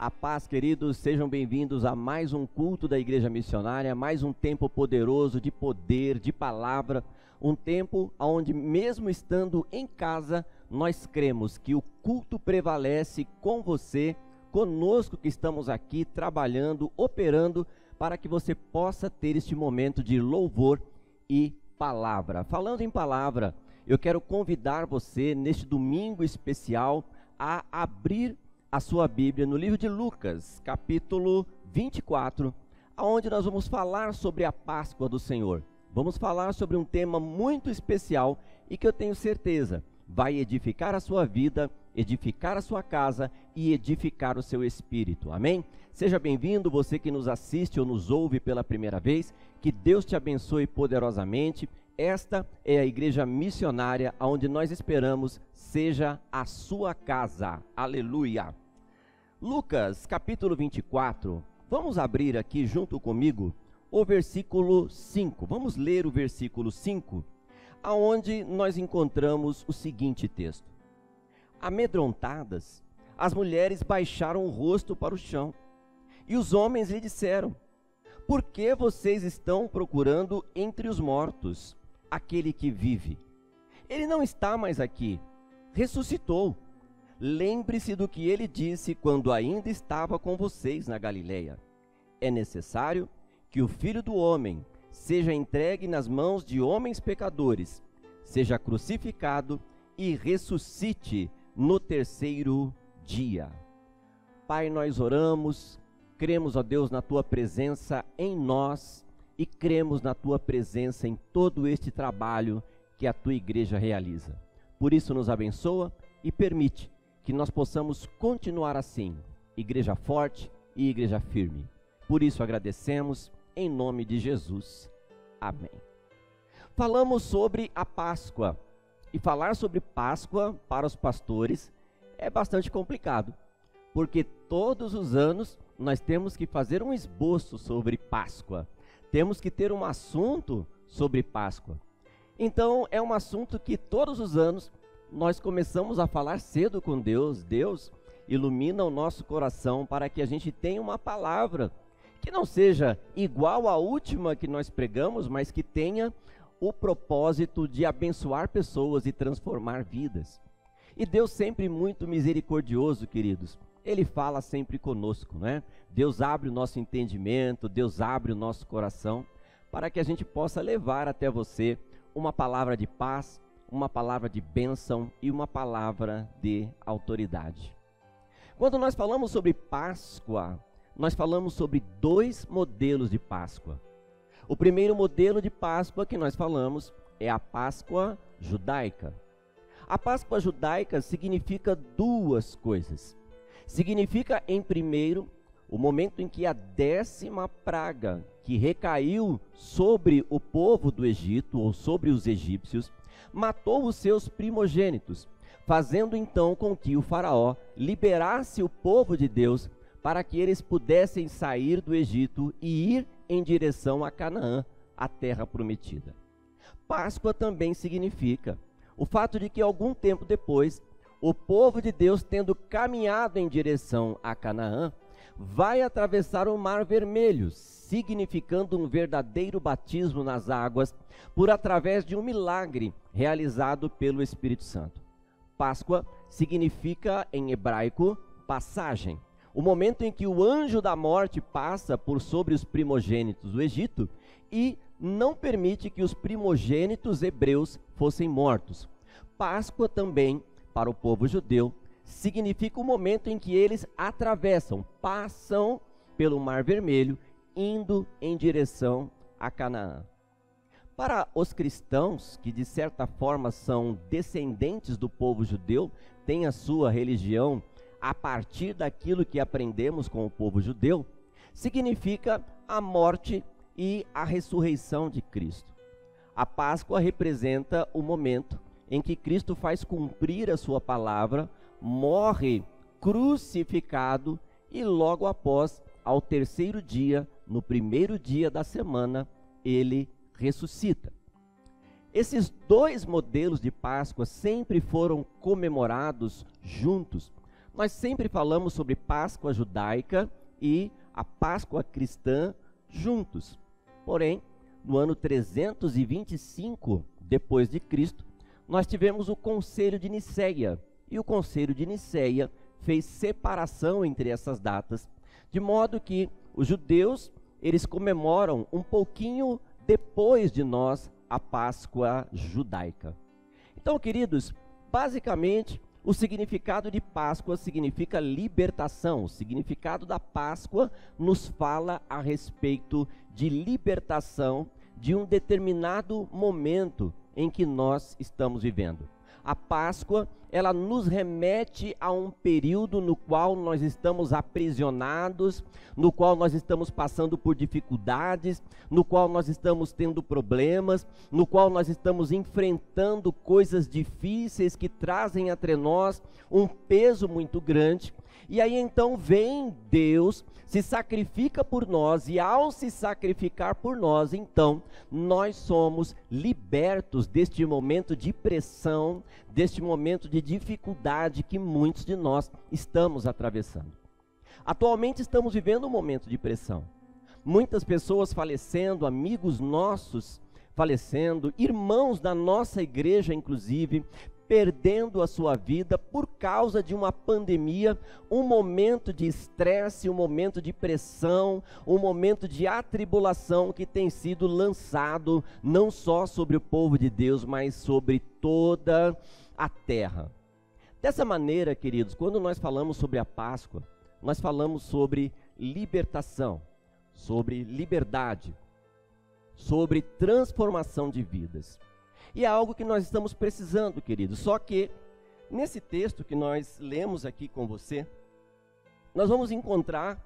A paz, queridos, sejam bem-vindos a mais um culto da Igreja Missionária, mais um tempo poderoso de poder, de palavra, um tempo onde, mesmo estando em casa, nós cremos que o culto prevalece com você, conosco que estamos aqui trabalhando, operando, para que você possa ter este momento de louvor e palavra. Falando em palavra, eu quero convidar você, neste domingo especial, a abrir a sua Bíblia no livro de Lucas, capítulo 24, onde nós vamos falar sobre a Páscoa do Senhor. Vamos falar sobre um tema muito especial e que eu tenho certeza vai edificar a sua vida, edificar a sua casa e edificar o seu espírito. Amém? Seja bem-vindo, você que nos assiste ou nos ouve pela primeira vez, que Deus te abençoe poderosamente. Esta é a Igreja Missionária, onde nós esperamos seja a sua casa. Aleluia! Lucas, capítulo 24, vamos abrir aqui junto comigo o versículo 5. Vamos ler o versículo 5, aonde nós encontramos o seguinte texto. Amedrontadas, as mulheres baixaram o rosto para o chão, e os homens lhe disseram: por que vocês estão procurando entre os mortos aquele que vive? Ele não está mais aqui, ressuscitou. Lembre-se do que ele disse quando ainda estava com vocês na Galileia. É necessário que o Filho do Homem seja entregue nas mãos de homens pecadores, seja crucificado e ressuscite no terceiro dia. Pai, nós oramos, cremos, ó Deus, na Tua presença em nós e cremos na Tua presença em todo este trabalho que a Tua igreja realiza. Por isso nos abençoa e permite que nós possamos continuar assim, igreja forte e igreja firme. Por isso agradecemos em nome de Jesus. Amém. Falamos sobre a Páscoa, e falar sobre Páscoa para os pastores é bastante complicado, porque todos os anos nós temos que fazer um esboço sobre Páscoa, temos que ter um assunto sobre Páscoa. Então é um assunto que todos os anos nós começamos a falar cedo com Deus. Deus ilumina o nosso coração para que a gente tenha uma palavra que não seja igual à última que nós pregamos, mas que tenha o propósito de abençoar pessoas e transformar vidas. E Deus sempre muito misericordioso, queridos. Ele fala sempre conosco, né? Deus abre o nosso entendimento, Deus abre o nosso coração para que a gente possa levar até você uma palavra de paz, uma palavra de bênção e uma palavra de autoridade. Quando nós falamos sobre Páscoa, nós falamos sobre dois modelos de Páscoa. O primeiro modelo de Páscoa que nós falamos é a Páscoa judaica. A Páscoa judaica significa duas coisas. Significa, em primeiro, o momento em que a 10ª praga que recaiu sobre o povo do Egito, ou sobre os egípcios, matou os seus primogênitos, fazendo então com que o faraó liberasse o povo de Deus para que eles pudessem sair do Egito e ir em direção a Canaã, a terra prometida. Páscoa também significa o fato de que algum tempo depois, o povo de Deus, tendo caminhado em direção a Canaã, vai atravessar o Mar Vermelho, significando um verdadeiro batismo nas águas, por através de um milagre realizado pelo Espírito Santo. Páscoa significa, em hebraico, passagem. O momento em que o anjo da morte passa por sobre os primogênitos do Egito e não permite que os primogênitos hebreus fossem mortos. Páscoa também, para o povo judeu, significa o momento em que eles atravessam, passam pelo Mar Vermelho, indo em direção a Canaã. Para os cristãos, que de certa forma são descendentes do povo judeu, têm a sua religião a partir daquilo que aprendemos com o povo judeu, significa a morte e a ressurreição de Cristo. A Páscoa representa o momento em que Cristo faz cumprir a sua palavra, morre crucificado e logo após, ao terceiro dia, no primeiro dia da semana, ele ressuscita. Esses dois modelos de Páscoa sempre foram comemorados juntos. nós sempre falamos sobre Páscoa judaica e a Páscoa cristã juntos. Porém, no ano 325 depois de Cristo, nós tivemos o Concílio de Nicéia, e o Concílio de Nicéia fez separação entre essas datas, de modo que os judeus, eles comemoram um pouquinho depois de nós a Páscoa judaica. Então, queridos, basicamente, o significado de Páscoa significa libertação. O significado da Páscoa nos fala a respeito de libertação de um determinado momento em que nós estamos vivendo. A Páscoa, ela nos remete a um período no qual nós estamos aprisionados, no qual nós estamos passando por dificuldades, no qual nós estamos tendo problemas, no qual nós estamos enfrentando coisas difíceis que trazem entre nós um peso muito grande. E aí então vem Deus, se sacrifica por nós, e ao se sacrificar por nós, então nós somos libertos deste momento de pressão, deste momento de dificuldade que muitos de nós estamos atravessando. Atualmente estamos vivendo um momento de pressão. Muitas pessoas falecendo, amigos nossos falecendo, irmãos da nossa igreja inclusive, perdendo a sua vida por causa de uma pandemia, um momento de estresse, um momento de pressão, um momento de atribulação que tem sido lançado não só sobre o povo de Deus, mas sobre toda a terra. Dessa maneira, queridos, quando nós falamos sobre a Páscoa, nós falamos sobre libertação, sobre liberdade, sobre transformação de vidas. E é algo que nós estamos precisando, queridos. Só que, nesse texto que nós lemos aqui com você, nós vamos encontrar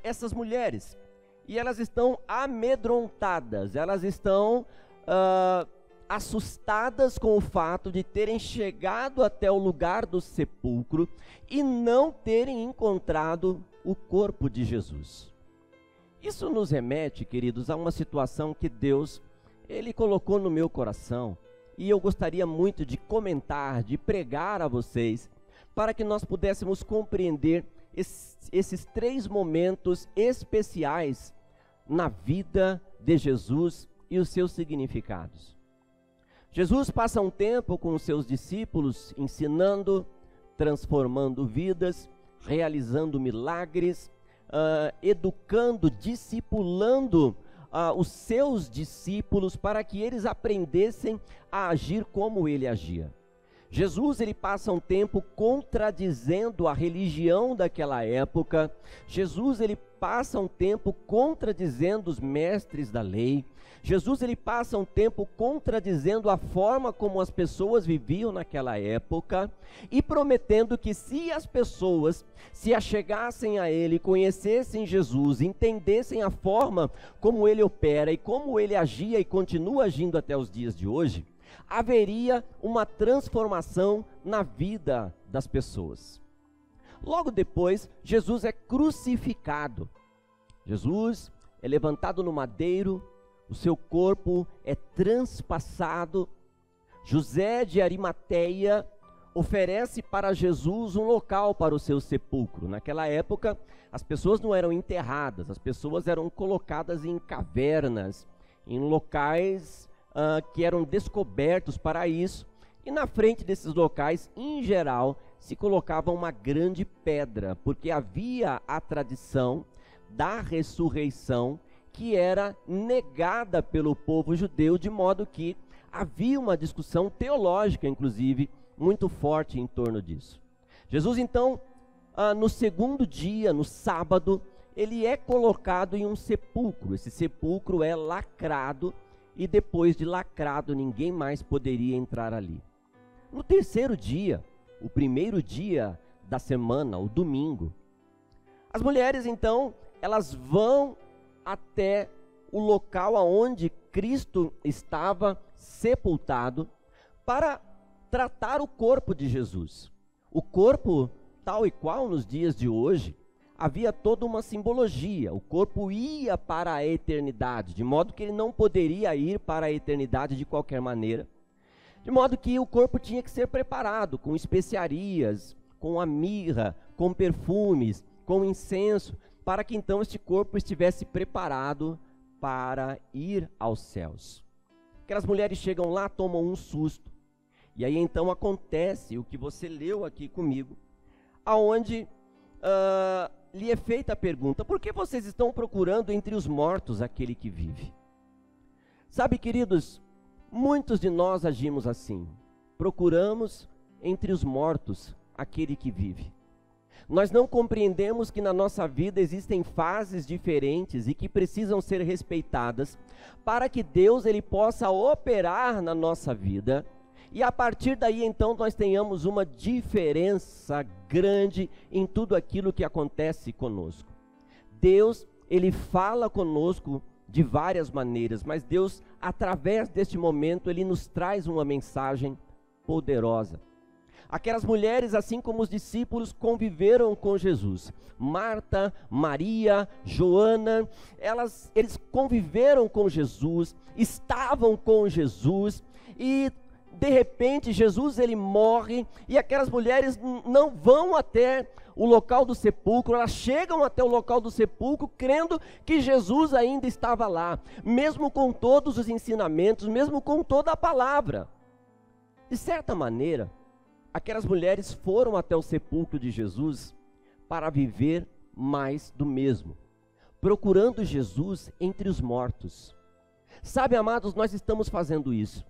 essas mulheres. E elas estão amedrontadas, elas estão assustadas com o fato de terem chegado até o lugar do sepulcro e não terem encontrado o corpo de Jesus. Isso nos remete, queridos, a uma situação que Deus Ele colocou no meu coração, e eu gostaria muito de comentar, de pregar a vocês, para que nós pudéssemos compreender esses três momentos especiais na vida de Jesus e os seus significados. Jesus passa um tempo com os seus discípulos, ensinando, transformando vidas, realizando milagres, educando, discipulando os seus discípulos para que eles aprendessem a agir como ele agia. Jesus, ele passa um tempo contradizendo a religião daquela época. Jesus, ele passa um tempo contradizendo os mestres da lei. Jesus, ele passa um tempo contradizendo a forma como as pessoas viviam naquela época e prometendo que se as pessoas se achegassem a ele, conhecessem Jesus, entendessem a forma como ele opera e como ele agia e continua agindo até os dias de hoje, haveria uma transformação na vida das pessoas. Logo depois, Jesus é crucificado. Jesus é levantado no madeiro, o seu corpo é transpassado. José de Arimateia oferece para Jesus um local para o seu sepulcro. Naquela época, as pessoas não eram enterradas, as pessoas eram colocadas em cavernas, em locais que eram descobertos para isso, e na frente desses locais, em geral, se colocava uma grande pedra, porque havia a tradição da ressurreição que era negada pelo povo judeu, de modo que havia uma discussão teológica, inclusive, muito forte em torno disso. Jesus, então, no segundo dia, no sábado, ele é colocado em um sepulcro. Esse sepulcro é lacrado, e depois de lacrado, ninguém mais poderia entrar ali. No terceiro dia, o primeiro dia da semana, o domingo, as mulheres, então, elas vão até o local aonde Cristo estava sepultado para tratar o corpo de Jesus. O corpo, tal e qual nos dias de hoje, havia toda uma simbologia. O corpo ia para a eternidade, de modo que ele não poderia ir para a eternidade de qualquer maneira. De modo que o corpo tinha que ser preparado com especiarias, com a mirra, com perfumes, com incenso, para que então este corpo estivesse preparado para ir aos céus. Aquelas mulheres chegam lá, tomam um susto, e aí então acontece o que você leu aqui comigo, aonde lhe é feita a pergunta: por que vocês estão procurando entre os mortos aquele que vive? Sabe, queridos, muitos de nós agimos assim, procuramos entre os mortos aquele que vive. Nós não compreendemos que na nossa vida existem fases diferentes e que precisam ser respeitadas para que Deus ele possa operar na nossa vida, e a partir daí então nós tenhamos uma diferença grande em tudo aquilo que acontece conosco. Deus ele fala conosco de várias maneiras, mas Deus, através deste momento, ele nos traz uma mensagem poderosa. Aquelas mulheres, assim como os discípulos, conviveram com Jesus. Marta, Maria, Joana, eles conviveram com Jesus, estavam com Jesus, e de repente Jesus ele morre, e aquelas mulheres não vão até o local do sepulcro, elas chegam até o local do sepulcro crendo que Jesus ainda estava lá, mesmo com todos os ensinamentos, mesmo com toda a palavra. De certa maneira, aquelas mulheres foram até o sepulcro de Jesus para viver mais do mesmo, procurando Jesus entre os mortos. Sabe, amados, nós estamos fazendo isso.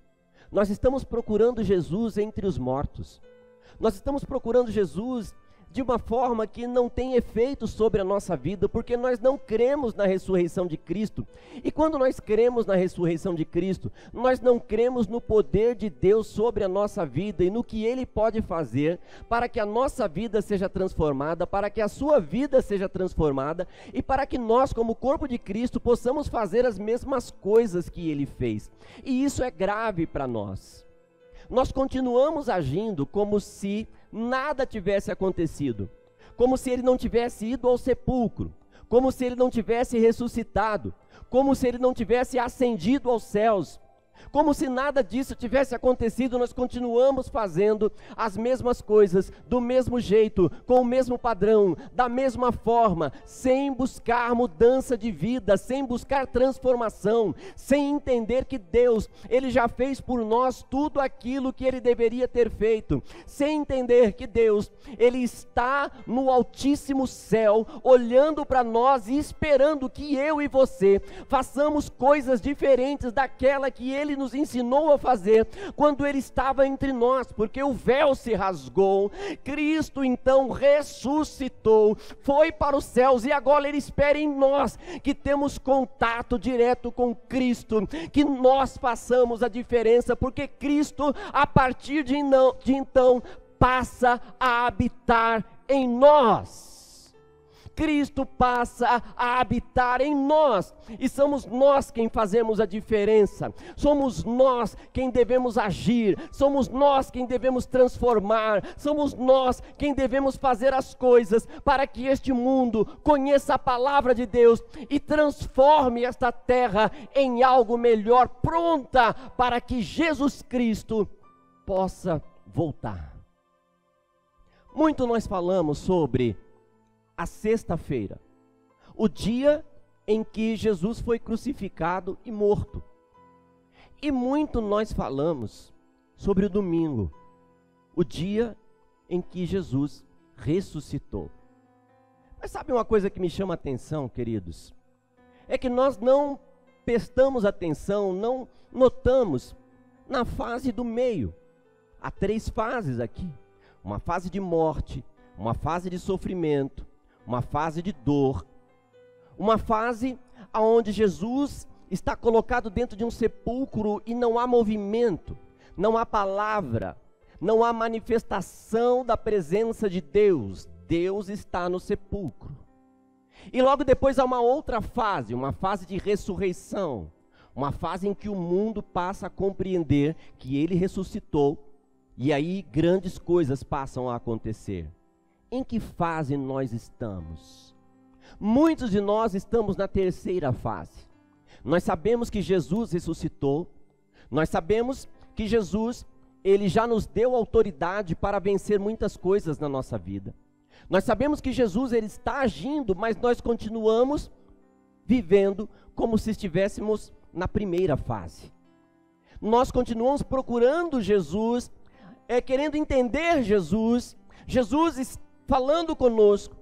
Nós estamos procurando Jesus entre os mortos. Nós estamos procurando Jesus de uma forma que não tem efeito sobre a nossa vida, porque nós não cremos na ressurreição de Cristo. E quando nós cremos na ressurreição de Cristo, nós não cremos no poder de Deus sobre a nossa vida e no que Ele pode fazer para que a nossa vida seja transformada, para que a sua vida seja transformada e para que nós, como corpo de Cristo, possamos fazer as mesmas coisas que Ele fez. E isso é grave para nós. Nós continuamos agindo como se nada tivesse acontecido, como se ele não tivesse ido ao sepulcro, como se ele não tivesse ressuscitado, como se ele não tivesse ascendido aos céus, como se nada disso tivesse acontecido. Nós continuamos fazendo as mesmas coisas, do mesmo jeito, com o mesmo padrão, da mesma forma, sem buscar mudança de vida, sem buscar transformação, sem entender que Deus, Ele já fez por nós tudo aquilo que Ele deveria ter feito, sem entender que Deus, Ele está no altíssimo céu, olhando para nós e esperando que eu e você façamos coisas diferentes daquela que Ele nos ensinou a fazer quando Ele estava entre nós, porque o véu se rasgou, Cristo então ressuscitou, foi para os céus e agora Ele espera em nós que temos contato direto com Cristo, que nós façamos a diferença, porque Cristo a partir de então passa a habitar em nós. Cristo passa a habitar em nós, e somos nós quem fazemos a diferença, somos nós quem devemos agir, somos nós quem devemos transformar, somos nós quem devemos fazer as coisas para que este mundo conheça a palavra de Deus e transforme esta terra em algo melhor, pronta para que Jesus Cristo possa voltar. Muito nós falamos sobre a sexta-feira, o dia em que Jesus foi crucificado e morto. E muito nós falamos sobre o domingo, o dia em que Jesus ressuscitou. Mas sabe uma coisa que me chama a atenção, queridos? É que nós não prestamos atenção, não notamos na fase do meio. Há 3 fases aqui: uma fase de morte, uma fase de sofrimento, uma fase de dor, uma fase onde Jesus está colocado dentro de um sepulcro e não há movimento, não há palavra, não há manifestação da presença de Deus. Deus está no sepulcro. E logo depois há uma outra fase, uma fase de ressurreição, uma fase em que o mundo passa a compreender que Ele ressuscitou, e aí grandes coisas passam a acontecer. Em que fase nós estamos? Muitos de nós estamos na terceira fase. Nós sabemos que Jesus ressuscitou, nós sabemos que Jesus Ele já nos deu autoridade para vencer muitas coisas na nossa vida. Nós sabemos que Jesus, ele está agindo, mas nós continuamos vivendo como se estivéssemos na primeira fase. Nós continuamos procurando Jesus, querendo entender Jesus, Jesus falando conosco.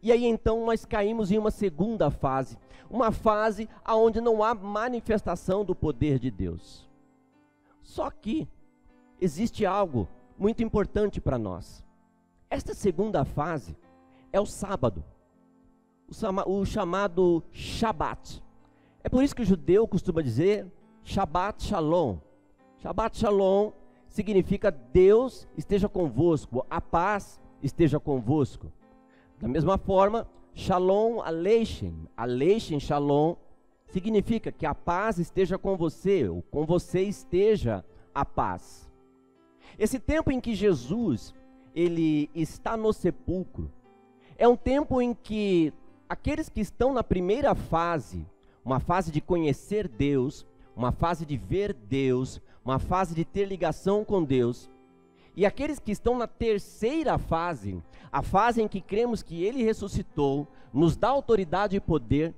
E aí então nós caímos em uma segunda fase, uma fase onde não há manifestação do poder de Deus. Só que existe algo muito importante para nós. Esta segunda fase é o sábado, o chamado Shabat. É por isso que o judeu costuma dizer Shabbat Shalom. Shabbat Shalom significa Deus esteja convosco, a paz esteja convosco. Da mesma forma, Shalom Aleichem, Aleichem Shalom, significa que a paz esteja com você, ou com você esteja a paz. Esse tempo em que Jesus, ele está no sepulcro, é um tempo em que aqueles que estão na primeira fase, uma fase de conhecer Deus, uma fase de ver Deus, uma fase de ter ligação com Deus, e aqueles que estão na terceira fase, a fase em que cremos que Ele ressuscitou, nos dá autoridade e poder,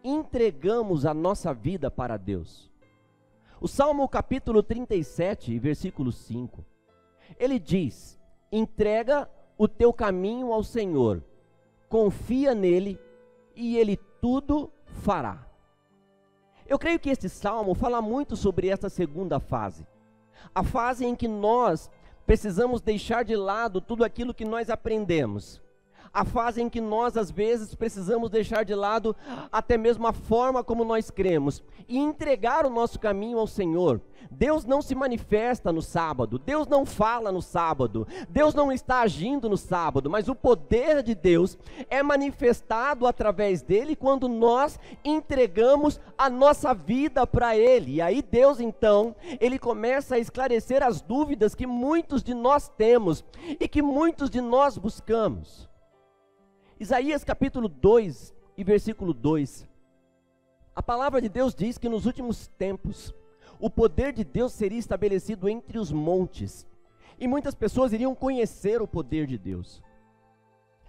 entregamos a nossa vida para Deus. O Salmo capítulo 37, versículo 5, ele diz: entrega o teu caminho ao Senhor, confia nele e Ele tudo fará. Eu creio que este salmo fala muito sobre esta segunda fase, a fase em que nós precisamos deixar de lado tudo aquilo que nós aprendemos, a fase em que nós às vezes precisamos deixar de lado até mesmo a forma como nós cremos e entregar o nosso caminho ao Senhor. Deus não se manifesta no sábado, Deus não fala no sábado, Deus não está agindo no sábado, mas o poder de Deus é manifestado através dele quando nós entregamos a nossa vida para Ele. E aí Deus então, Ele começa a esclarecer as dúvidas que muitos de nós temos e que muitos de nós buscamos. Isaías capítulo 2 e versículo 2, a palavra de Deus diz que nos últimos tempos, o poder de Deus seria estabelecido entre os montes, e muitas pessoas iriam conhecer o poder de Deus.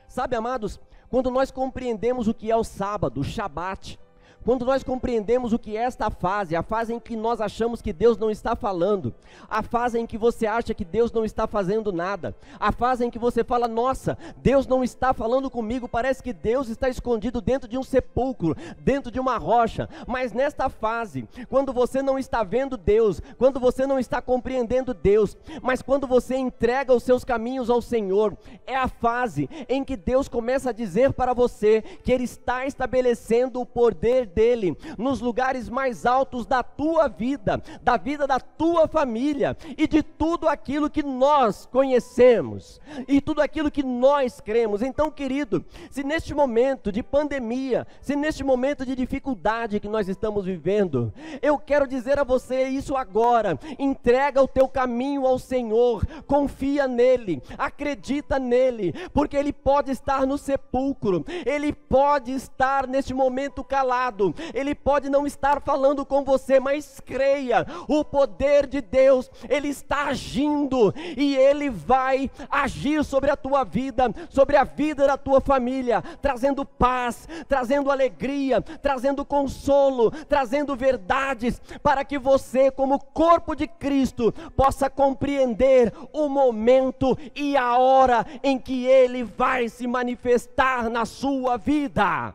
Sabe, amados, quando nós compreendemos o que é o sábado, o Shabat, quando nós compreendemos o que é esta fase, a fase em que nós achamos que Deus não está falando, a fase em que você acha que Deus não está fazendo nada, a fase em que você fala, nossa, Deus não está falando comigo, parece que Deus está escondido dentro de um sepulcro, dentro de uma rocha. Mas nesta fase, quando você não está vendo Deus, quando você não está compreendendo Deus, mas quando você entrega os seus caminhos ao Senhor, é a fase em que Deus começa a dizer para você que Ele está estabelecendo o poder dele nos lugares mais altos da tua vida, da vida da tua família e de tudo aquilo que nós conhecemos e tudo aquilo que nós cremos. Então, querido, se neste momento de pandemia, se neste momento de dificuldade que nós estamos vivendo, eu quero dizer a você isso agora: entrega o teu caminho ao Senhor, confia nele, acredita nele, porque ele pode estar no sepulcro, ele pode estar neste momento calado, ele pode não estar falando com você, mas creia, o poder de Deus, ele está agindo, e ele vai agir sobre a tua vida, sobre a vida da tua família, trazendo paz, trazendo alegria, trazendo consolo, trazendo verdades, para que você, como corpo de Cristo, possa compreender o momento e a hora em que ele vai se manifestar na sua vida.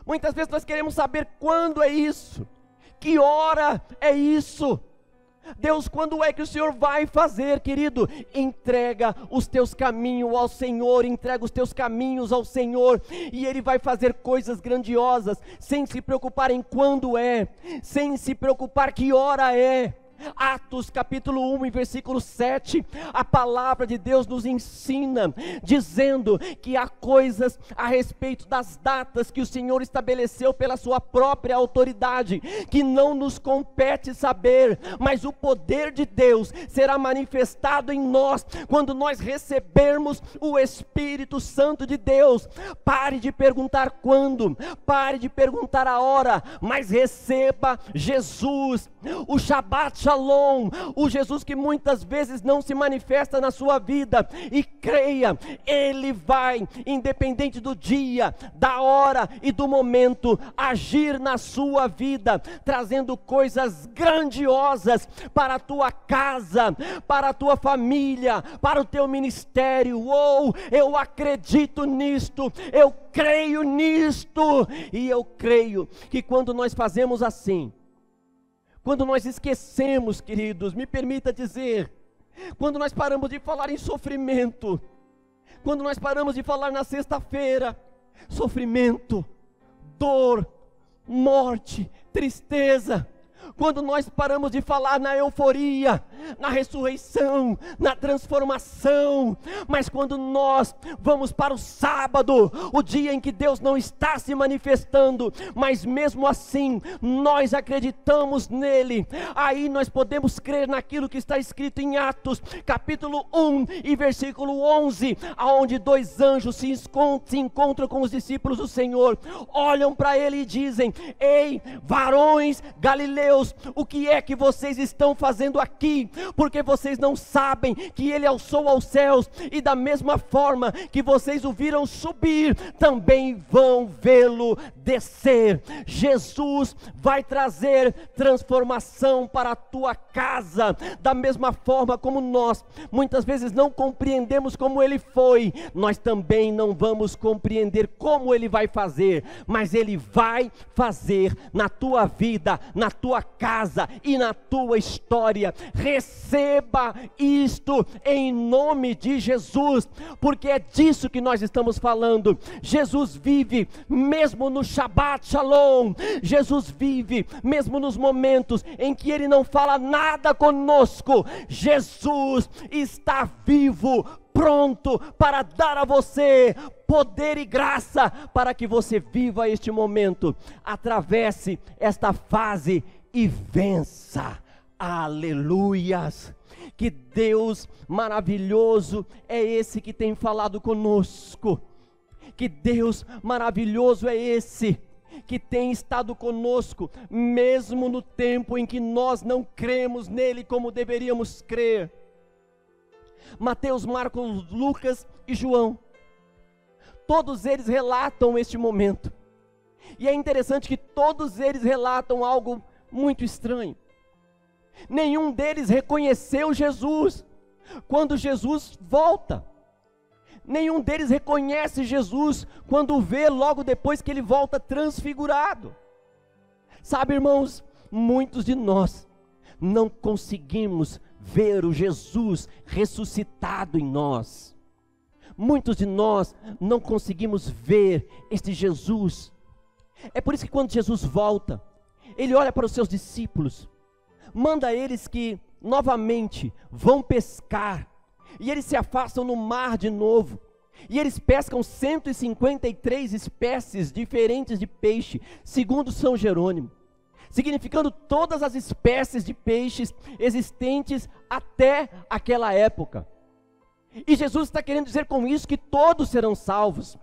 Muitas vezes nós queremos saber quando é isso, que hora é isso. Deus, quando é que o Senhor vai fazer, querido? Entrega os teus caminhos ao Senhor, entrega os teus caminhos ao Senhor, e Ele vai fazer coisas grandiosas, sem se preocupar em quando é, sem se preocupar que hora é. Atos capítulo 1 e versículo 7, a palavra de Deus nos ensina, dizendo que há coisas a respeito das datas que o Senhor estabeleceu pela sua própria autoridade, que não nos compete saber, mas o poder de Deus será manifestado em nós, quando nós recebermos o Espírito Santo de Deus. Pare de perguntar quando, pare de perguntar a hora, mas receba Jesus o Shabbat Shalom, o Jesus que muitas vezes não se manifesta na sua vida, e creia, Ele vai, independente do dia, da hora e do momento, agir na sua vida, trazendo coisas grandiosas para a tua casa, para a tua família, para o teu ministério. Eu acredito nisto, eu creio nisto, e eu creio que quando nós fazemos assim, quando nós esquecemos, queridos, me permita dizer, quando nós paramos de falar em sofrimento, quando nós paramos de falar na sexta-feira, sofrimento, dor, morte, tristeza, quando nós paramos de falar na euforia, na ressurreição, na transformação, mas quando nós vamos para o sábado, o dia em que Deus não está se manifestando, mas mesmo assim, nós acreditamos nele, aí nós podemos crer naquilo que está escrito em Atos, capítulo 1 e versículo 11, aonde dois anjos se encontram com os discípulos do Senhor, olham para ele e dizem: ei, varões galileus, o que é que vocês estão fazendo aqui? Porque vocês não sabem que ele alçou aos céus, e da mesma forma que vocês o viram subir, também vão vê-lo descer. Jesus vai trazer transformação para a tua casa, da mesma forma como nós muitas vezes não compreendemos como ele foi, nós também não vamos compreender como ele vai fazer, mas ele vai fazer na tua vida, na tua casa e na tua história. Receba isto em nome de Jesus, porque é disso que nós estamos falando. Jesus vive mesmo no Shabbat Shalom, Jesus vive mesmo nos momentos em que ele não fala nada conosco. Jesus está vivo, pronto para dar a você poder e graça, para que você viva este momento, atravesse esta fase e vença. Aleluias! Que Deus maravilhoso é esse que tem falado conosco, que Deus maravilhoso é esse que tem estado conosco, mesmo no tempo em que nós não cremos nele como deveríamos crer. Mateus, Marcos, Lucas e João, todos eles relatam este momento, e é interessante que todos eles relatam algo muito estranho. Nenhum deles reconheceu Jesus quando Jesus volta. Nenhum deles reconhece Jesus quando o vê logo depois que ele volta transfigurado. Sabe, irmãos, muitos de nós não conseguimos ver o Jesus ressuscitado em nós. Muitos de nós não conseguimos ver este Jesus. É por isso que quando Jesus volta, ele olha para os seus discípulos, manda eles que novamente vão pescar, e eles se afastam no mar de novo, e eles pescam 153 espécies diferentes de peixe, segundo São Jerônimo, significando todas as espécies de peixes existentes até aquela época. E Jesus está querendo dizer com isso que todos serão salvos,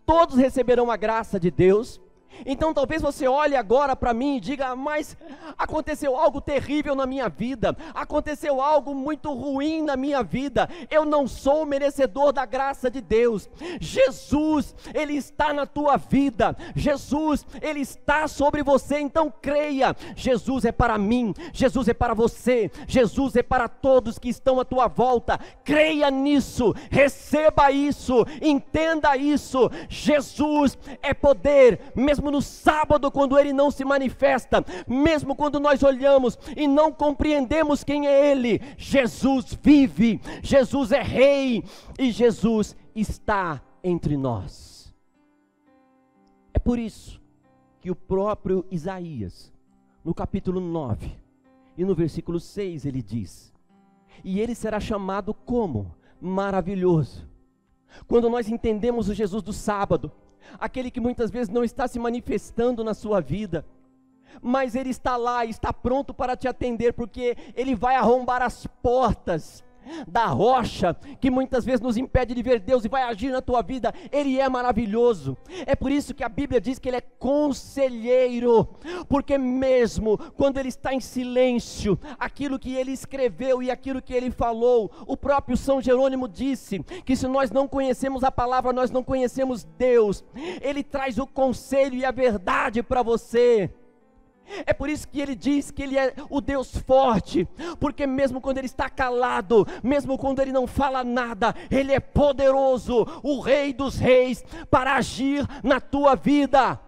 todos receberão a graça de Deus. Então talvez você olhe agora para mim e diga: mas aconteceu algo terrível na minha vida, aconteceu algo muito ruim na minha vida, eu não sou merecedor da graça de Deus. Jesus, ele está na tua vida, Jesus, ele está sobre você, então creia. Jesus é para mim, Jesus é para você, Jesus é para todos que estão à tua volta. Creia nisso, receba isso, entenda isso. Jesus é poder, mesmo no sábado, quando ele não se manifesta, mesmo quando nós olhamos e não compreendemos quem é ele, Jesus vive, Jesus é rei, e Jesus está entre nós. É por isso que o próprio Isaías, no capítulo 9 e no versículo 6, ele diz: e ele será chamado como? Maravilhoso. Quando nós entendemos o Jesus do sábado, aquele que muitas vezes não está se manifestando na sua vida, mas ele está lá, está pronto para te atender, porque ele vai arrombar as portas da rocha, que muitas vezes nos impede de ver Deus e vai agir na tua vida, Ele é maravilhoso. É por isso que a Bíblia diz que Ele é conselheiro, porque mesmo quando Ele está em silêncio, aquilo que Ele escreveu e aquilo que Ele falou, o próprio São Jerônimo disse, que se nós não conhecemos a palavra, nós não conhecemos Deus. Ele traz o conselho e a verdade para você. É por isso que ele diz que Ele é o Deus forte, porque mesmo quando Ele está calado, mesmo quando Ele não fala nada, Ele é poderoso, o Rei dos Reis, para agir na tua vida.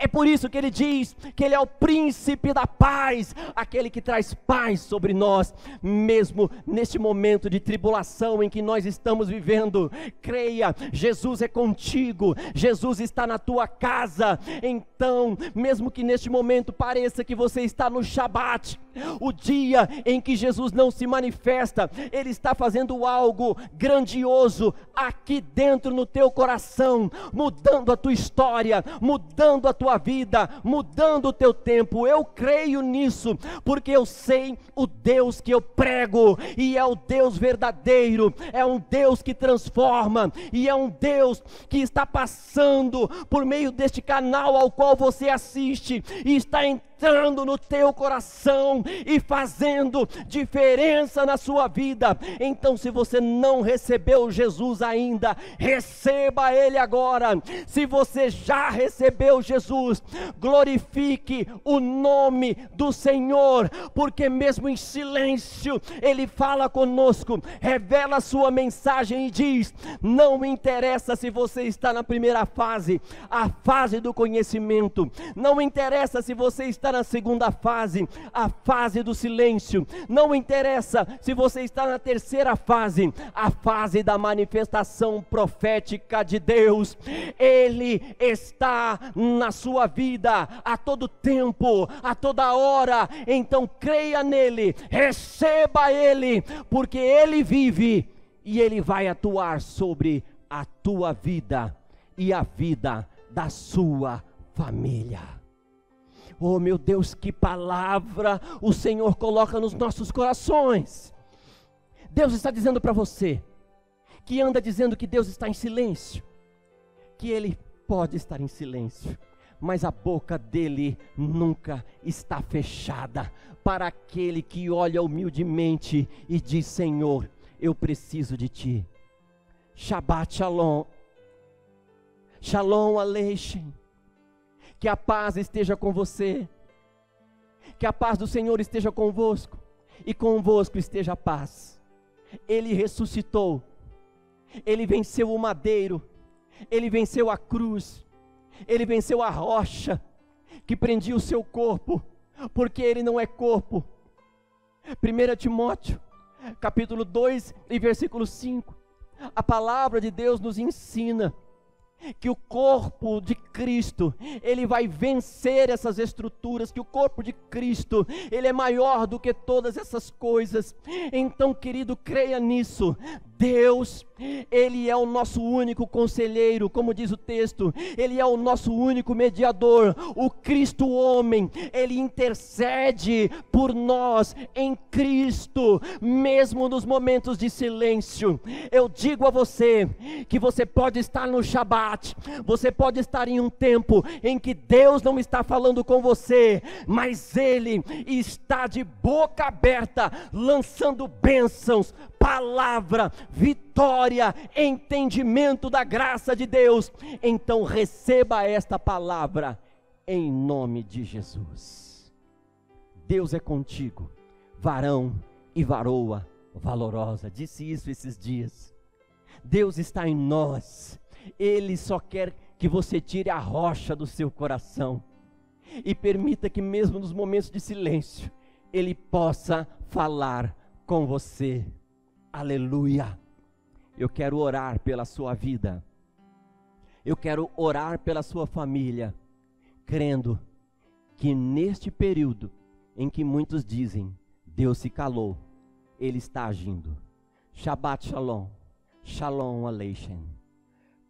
É por isso que Ele diz que Ele é o príncipe da paz, aquele que traz paz sobre nós, mesmo neste momento de tribulação em que nós estamos vivendo. Creia, Jesus é contigo, Jesus está na tua casa. Então, mesmo que neste momento pareça que você está no Shabat, o dia em que Jesus não se manifesta, Ele está fazendo algo grandioso aqui dentro no teu coração, mudando a tua história, mudando a tua vida, mudando o teu tempo. Eu creio nisso, porque eu sei o Deus que eu prego, e é o Deus verdadeiro, é um Deus que transforma, e é um Deus que está passando por meio deste canal ao qual você assiste, e está entrando no teu coração e fazendo diferença na sua vida. Então, se você não recebeu Jesus ainda, receba Ele agora. Se você já recebeu Jesus, glorifique o nome do Senhor, porque mesmo em silêncio Ele fala conosco, revela a sua mensagem e diz: não me interessa se você está na primeira fase, a fase do conhecimento, não me interessa se você está na segunda fase, a fase do silêncio, não interessa se você está na terceira fase, a fase da manifestação profética de Deus. Ele está na sua vida a todo tempo, a toda hora. Então creia nele, receba Ele, porque Ele vive e Ele vai atuar sobre a tua vida e a vida da sua família. Oh meu Deus, que palavra o Senhor coloca nos nossos corações. Deus está dizendo para você, que anda dizendo que Deus está em silêncio, que Ele pode estar em silêncio, mas a boca dele nunca está fechada para aquele que olha humildemente e diz: Senhor, eu preciso de Ti. Shabbat Shalom, Shalom Aleichem. Que a paz esteja com você, que a paz do Senhor esteja convosco, e convosco esteja a paz. Ele ressuscitou, Ele venceu o madeiro, Ele venceu a cruz, Ele venceu a rocha que prendia o seu corpo, porque Ele não é corpo. 1 Timóteo, capítulo 2 e versículo 5, a palavra de Deus nos ensina que o corpo de Cristo, ele vai vencer essas estruturas, que o corpo de Cristo, ele é maior do que todas essas coisas. Então, querido, creia nisso. Deus, Ele é o nosso único conselheiro, como diz o texto, Ele é o nosso único mediador, o Cristo homem, Ele intercede por nós em Cristo, mesmo nos momentos de silêncio. Eu digo a você, que você pode estar no Shabat, você pode estar em um tempo em que Deus não está falando com você, mas Ele está de boca aberta, lançando bênçãos, palavra, vitória, entendimento da graça de Deus. Então receba esta palavra em nome de Jesus. Deus é contigo, varão e varoa valorosa. Disse isso esses dias. Deus está em nós. Ele só quer que você tire a rocha do seu coração e permita que mesmo nos momentos de silêncio Ele possa falar com você. Aleluia. Eu quero orar pela sua vida, eu quero orar pela sua família, crendo que neste período em que muitos dizem, Deus se calou, Ele está agindo. Shabbat Shalom, Shalom Aleichem.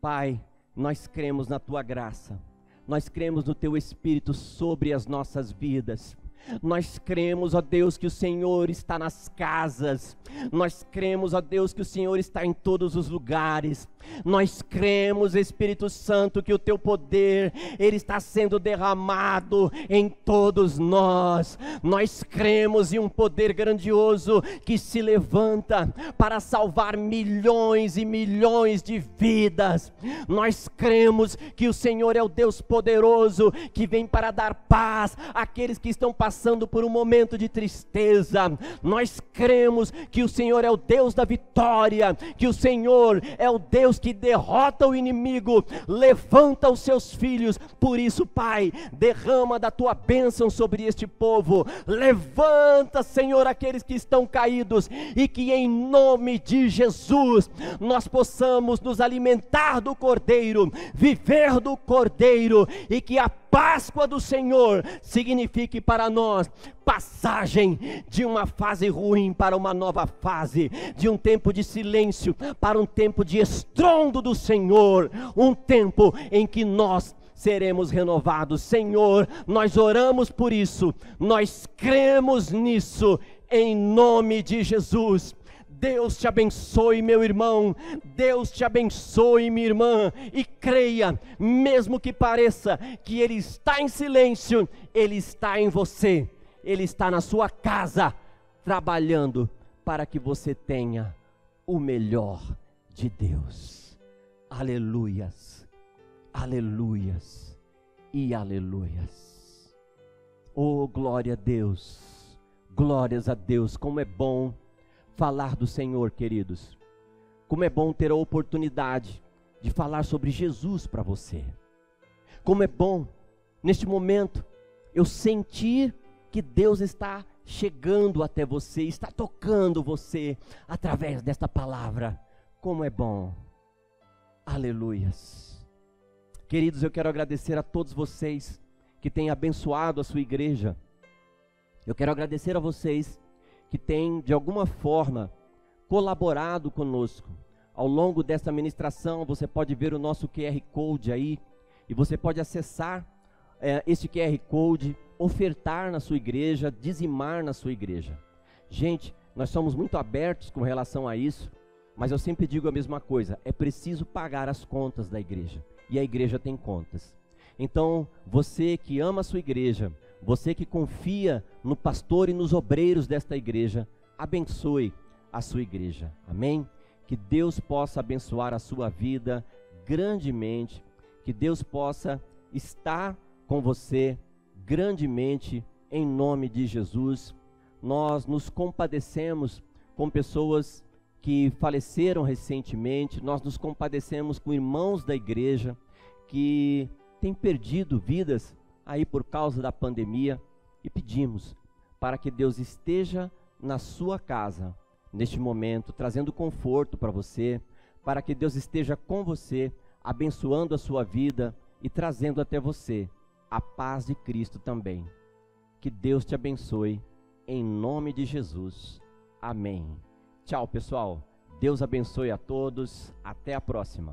Pai, nós cremos na Tua graça, nós cremos no Teu Espírito sobre as nossas vidas. Nós cremos, ó Deus, que o Senhor está nas casas. Nós cremos, ó Deus, que o Senhor está em todos os lugares. Nós cremos, Espírito Santo, que o teu poder, ele está sendo derramado em todos nós. Nós cremos em um poder grandioso que se levanta para salvar milhões e milhões de vidas. Nós cremos que o Senhor é o Deus poderoso, que vem para dar paz àqueles que estão passando por um momento de tristeza. Nós cremos que o Senhor é o Deus da vitória, que o Senhor é o Deus que derrota o inimigo, levanta os seus filhos. Por isso, Pai, derrama da tua bênção sobre este povo. Levanta, Senhor, aqueles que estão caídos, e que em nome de Jesus nós possamos nos alimentar do Cordeiro, viver do Cordeiro, e que a Páscoa do Senhor signifique para nós passagem de uma fase ruim para uma nova fase, de um tempo de silêncio para um tempo de estrondo do Senhor, um tempo em que nós seremos renovados. Senhor, nós oramos por isso, nós cremos nisso, em nome de Jesus. Deus te abençoe, meu irmão, Deus te abençoe, minha irmã, e creia, mesmo que pareça que Ele está em silêncio, Ele está em você, Ele está na sua casa, trabalhando para que você tenha o melhor de Deus. Aleluias, aleluias e aleluias. Oh, glória a Deus, glórias a Deus. Como é bom falar do Senhor, queridos. Como é bom ter a oportunidade de falar sobre Jesus para você. Como é bom, neste momento, eu sentir que Deus está chegando até você, está tocando você através desta palavra. Como é bom. Aleluias. Queridos, eu quero agradecer a todos vocês que têm abençoado a sua igreja. Eu quero agradecer a vocês que têm, de alguma forma, colaborado conosco. Ao longo desta ministração, você pode ver o nosso QR Code aí, e você pode acessar este QR Code, ofertar na sua igreja, dizimar na sua igreja. Gente, nós somos muito abertos com relação a isso, mas eu sempre digo a mesma coisa: é preciso pagar as contas da igreja, e a igreja tem contas. Então, você que ama a sua igreja, você que confia no pastor e nos obreiros desta igreja, abençoe a sua igreja, amém? Que Deus possa abençoar a sua vida grandemente, que Deus possa estar com você grandemente, em nome de Jesus. Nós nos compadecemos com pessoas que faleceram recentemente, nós nos compadecemos com irmãos da igreja que têm perdido vidas aí por causa da pandemia, e pedimos para que Deus esteja na sua casa neste momento, trazendo conforto para você, para que Deus esteja com você, abençoando a sua vida e trazendo até você a paz de Cristo também. Que Deus te abençoe, em nome de Jesus. Amém. Tchau, pessoal. Deus abençoe a todos. Até a próxima.